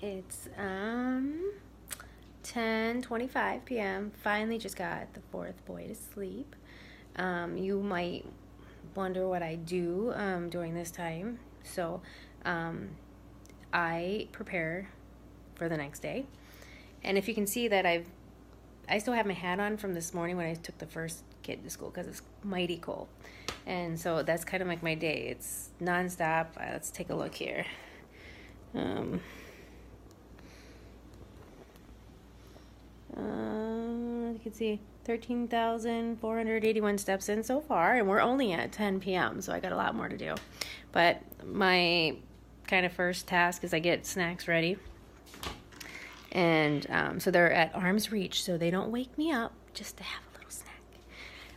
It's 10:25 p.m. Finally just got the fourth boy to sleep. You might wonder what I do during this time. So I prepare for the next day. And if you can see that I still have my hat on from this morning when I took the first kid to school because it's mighty cold. And so that's kind of like my day. It's nonstop. Let's take a look here. You can see 13,481 steps in so far, and we're only at 10 p.m., so I got a lot more to do. But my kind of first task is I get snacks ready. And so they're at arm's reach, so they don't wake me up just to have a little snack.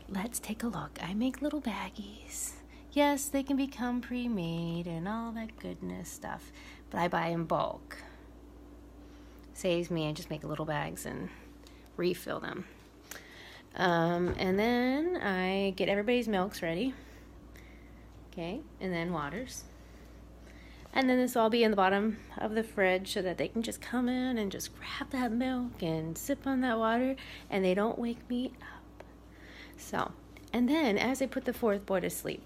Let's take a look. I make little baggies. Yes, they can become pre-made and all that goodness stuff, but I buy in bulk. Saves me. I just make little bags and refill them. And then I get everybody's milks ready. Okay, and then waters. And then this will all be in the bottom of the fridge so that they can just come in and just grab that milk and sip on that water, and they don't wake me up. So, and then as I put the fourth boy to sleep,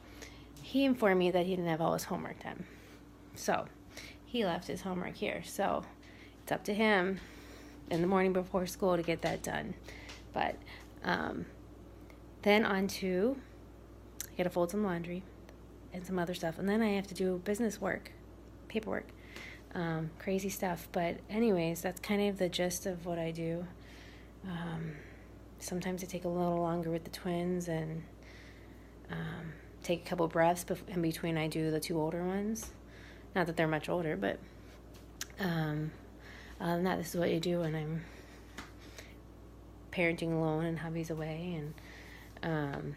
he informed me that he didn't have all his homework done. So he left his homework here. So it's up to him in the morning before school to get that done. But then on to, I got to fold some laundry and some other stuff. And then I have to do business work, paperwork, crazy stuff. But anyways, that's kind of the gist of what I do. Sometimes I take a little longer with the twins and take a couple breaths in between I do the two older ones. Not that they're much older, but other than that, this is what you do when I'm parenting alone and hubby's away. And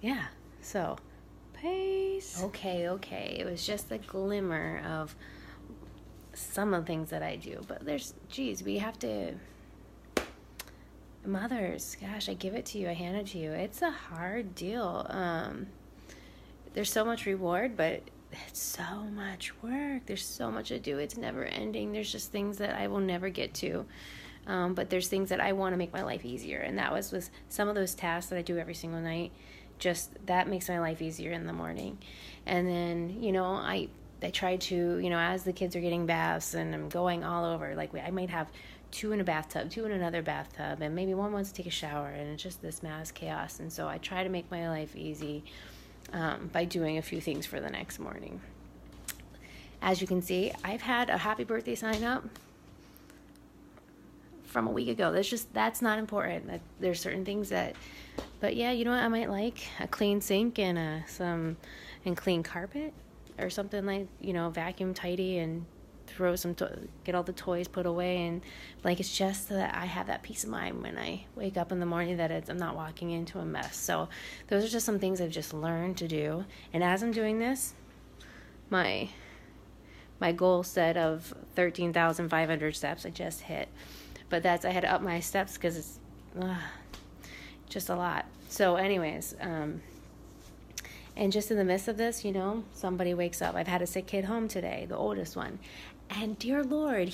yeah, so peace. Okay. It was just a glimmer of some of the things that I do, but we have to, mothers, gosh, I give it to you, I hand it to you. It's a hard deal. There's so much reward, but it's so much work. There's so much to do. It's never ending. There's just things that I will never get to. But there's things that I want to make my life easier. And that was some of those tasks that I do every single night. Just that makes my life easier in the morning. And then, I try to, as the kids are getting baths and I'm going all over, like I might have 2 in a bathtub, 2 in another bathtub, and maybe one wants to take a shower, and it's just this mass chaos. And so I try to make my life easy by doing a few things for the next morning. As you can see, I've had a happy birthday sign up from a week ago. That's not important. There's certain things but yeah, you know what I might like? A clean sink and clean carpet or something like, vacuum tidy and throw get all the toys put away, and like it's just so that I have that peace of mind when I wake up in the morning that I'm not walking into a mess. So those are just some things I've just learned to do. And as I'm doing this, my goal set of 13,500 steps I just hit. But I had to up my steps because it's just a lot. So anyways, and just in the midst of this, somebody wakes up. I've had a sick kid home today, the oldest one. And dear Lord,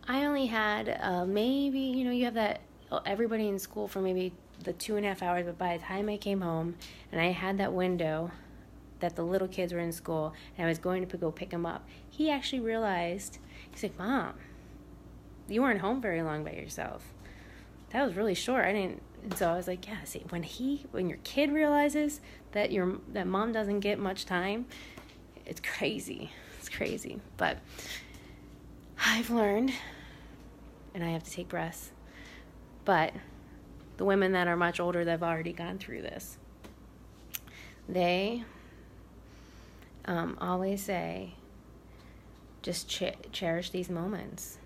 I only had maybe, you have that, everybody in school for maybe the 2.5 hours. But by the time I came home and I had that window that the little kids were in school and I was going to go pick them up, he actually realized, he's like, Mom, you weren't home very long by yourself. That was really short. And so I was like, yeah, see, when your kid realizes that mom doesn't get much time, it's crazy. It's crazy. But I've learned, and I have to take breaths, but the women that are much older that have already gone through this, they always say, just cherish these moments.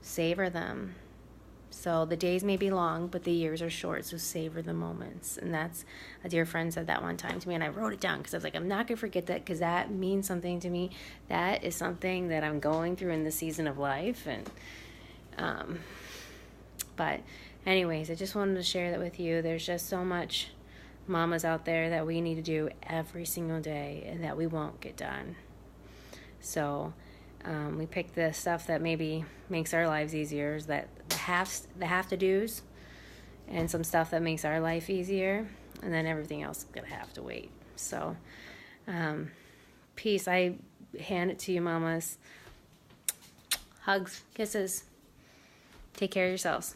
Savor them. So the days may be long, but the years are short, so savor the moments. And that's, a dear friend said that one time to me, and I wrote it down because I was like, I'm not going to forget that because that means something to me. That is something that I'm going through in this season of life. And but anyways, I just wanted to share that with you. There's just so much mamas out there that we need to do every single day and that we won't get done. So We pick the stuff that maybe makes our lives easier, is that the have to do's, and some stuff that makes our life easier, and then everything else is gonna have to wait. So, peace. I hand it to you, mamas. Hugs, kisses. Take care of yourselves.